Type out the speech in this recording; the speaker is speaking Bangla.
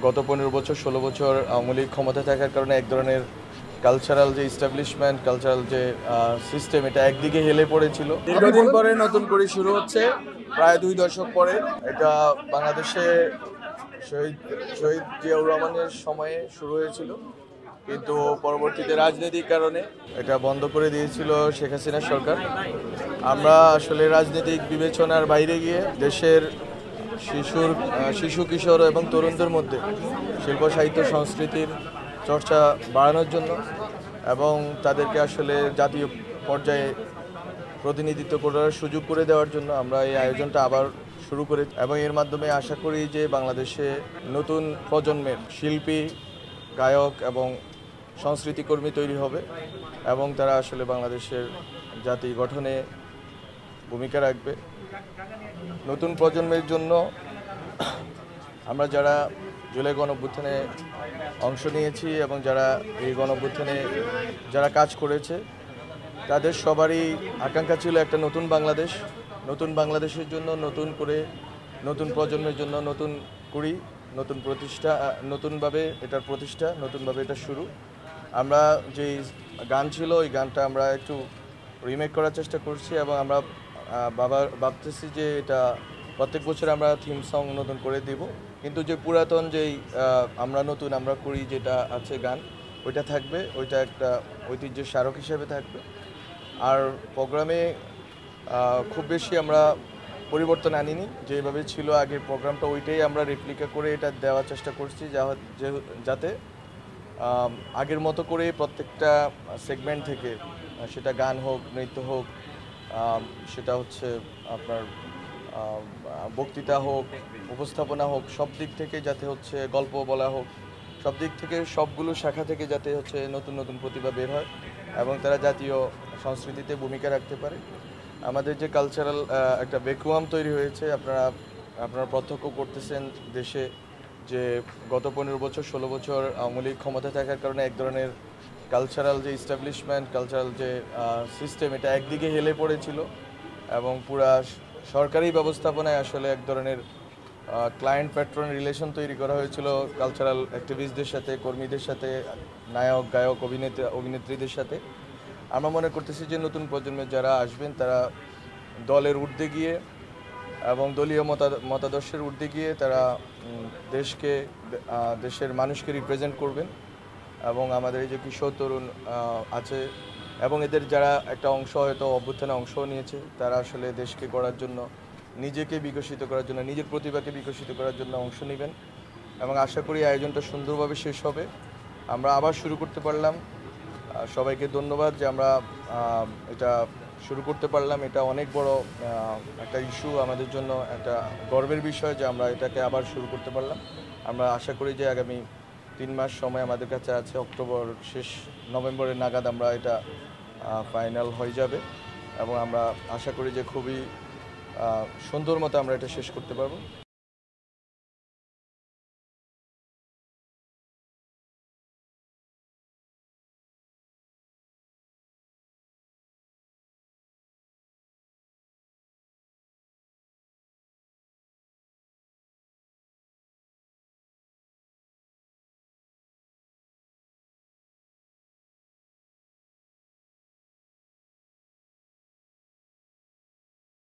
গত 15 বছর 16 বছর আওয়ামী লীগ ক্ষমতায় থাকার কারণে এক ধরনের কালচারাল যে ইস্টাবলিশমেন্ট, কালচারাল যে সিস্টেম, এটা একদিকে হেলে পড়েছিল। দীর্ঘদিন পরে নতুন করে শুরু হচ্ছে, প্রায় 2 দশক পরে। এটা বাংলাদেশে শহীদ শহীদ জিয়াউর রহমানের সময়ে শুরু হয়েছিল, কিন্তু পরবর্তীতে রাজনৈতিক কারণে এটা বন্ধ করে দিয়েছিল শেখ হাসিনা সরকার। আমরা আসলে রাজনৈতিক বিবেচনার বাইরে গিয়ে দেশের শিশু কিশোর এবং তরুণদের মধ্যে শিল্প সাহিত্য সংস্কৃতির চর্চা বাড়ানোর জন্য এবং তাদেরকে আসলে জাতীয় পর্যায়ে প্রতিনিধিত্ব করার সুযোগ করে দেওয়ার জন্য আমরা এই আয়োজনটা আবার শুরু করি এবং এর মাধ্যমে আশা করি যে বাংলাদেশে নতুন প্রজন্মের শিল্পী, গায়ক এবং সংস্কৃতিকর্মী তৈরি হবে এবং তারা আসলে বাংলাদেশের জাতি গঠনে ভূমিকা রাখবে। নতুন প্রজন্মের জন্য আমরা যারা জুলাই গণঅভ্যুত্থানে অংশ নিয়েছি এবং যারা এই গণঅভ্যুত্থানে যারা কাজ করেছে, তাদের সবারই আকাঙ্ক্ষা ছিল একটা নতুন বাংলাদেশ। নতুন বাংলাদেশের জন্য নতুন করে নতুন প্রজন্মের জন্য নতুন করি, নতুন প্রতিষ্ঠা, নতুনভাবে এটার প্রতিষ্ঠা, নতুনভাবে এটা শুরু। আমরা যেই গান ছিল ওই গানটা আমরা একটু রিমেক করার চেষ্টা করছি এবং আমরা ভাবতেছি যে এটা প্রত্যেক বছর আমরা থিম সং নতুন করে দিব, কিন্তু যে পুরাতন যেই আমরা করি যেটা আছে গান, ওইটা থাকবে, ওইটা একটা ঐতিহ্যের স্মারক হিসেবে থাকবে। আর প্রোগ্রামে খুব বেশি আমরা পরিবর্তন আনিনি, যেভাবে ছিল আগের প্রোগ্রামটা ওইটাই আমরা রেপ্লিকা করে এটা দেওয়ার চেষ্টা করছি, যাতে আগের মতো করে প্রত্যেকটা সেগমেন্ট থেকে, সেটা গান হোক, নৃত্য হোক, সেটা হচ্ছে আপনার বক্তৃতা হোক, উপস্থাপনা হোক, সব দিক থেকে যাতে হচ্ছে গল্প বলা হোক, সব দিক থেকে সবগুলো শাখা থেকে যাতে হচ্ছে নতুন নতুন প্রতিভা বের হয় এবং তারা জাতীয় সংস্কৃতিতে ভূমিকা রাখতে পারে। আমাদের যে কালচারাল একটা ভ্যাকুয়াম তৈরি হয়েছে, আপনারা প্রত্যক্ষ করতেছেন দেশে যে গত 15 বছর 16 বছর আওয়ামী লীগ ক্ষমতায় থাকার কারণে এক ধরনের কালচারাল যে ইস্টাবলিশমেন্ট, কালচারাল যে সিস্টেম, এটা একদিকে হেলে পড়েছিল এবং পুরা সরকারি ব্যবস্থাপনায় আসলে এক ধরনের ক্লায়েন্ট প্যাট্রন রিলেশন তৈরি করা হয়েছিল কালচারাল অ্যাক্টিভিস্টদের সাথে, কর্মীদের সাথে, নায়ক, গায়ক, অভিনেত্রীদের সাথে। আমরা মনে করতেছি যে নতুন প্রজন্মের যারা আসবেন তারা দলের ঊর্ধ্বে গিয়ে এবং দলীয় মতাদর্শের ঊর্ধ্বে গিয়ে তারা দেশের মানুষকে রিপ্রেজেন্ট করবেন এবং আমাদের এই যে কিশোর তরুণ আছে এবং এদের যারা একটা অংশ হয়তো অভ্যুত্থানে অংশ নিয়েছে, তারা আসলে দেশকে গড়ার জন্য, নিজেকে বিকশিত করার জন্য, নিজের প্রতিভাকে বিকশিত করার জন্য অংশ নেবেন এবং আশা করি আয়োজনটা সুন্দরভাবে শেষ হবে। আমরা আবার শুরু করতে পারলাম। সবাইকে ধন্যবাদ যে আমরা এটা শুরু করতে পারলাম। এটা অনেক বড় একটা ইস্যু, আমাদের জন্য একটা গর্বের বিষয় যে আমরা এটাকে আবার শুরু করতে পারলাম। আমরা আশা করি যে আগামী 3 মাস সময় আমাদের কাছে আছে, অক্টোবর শেষ নভেম্বরের নাগাদ আমরা এটা ফাইনাল হয়ে যাবে এবং আমরা আশা করি যে খুবই সুন্দর মতো আমরা এটা শেষ করতে পারবো।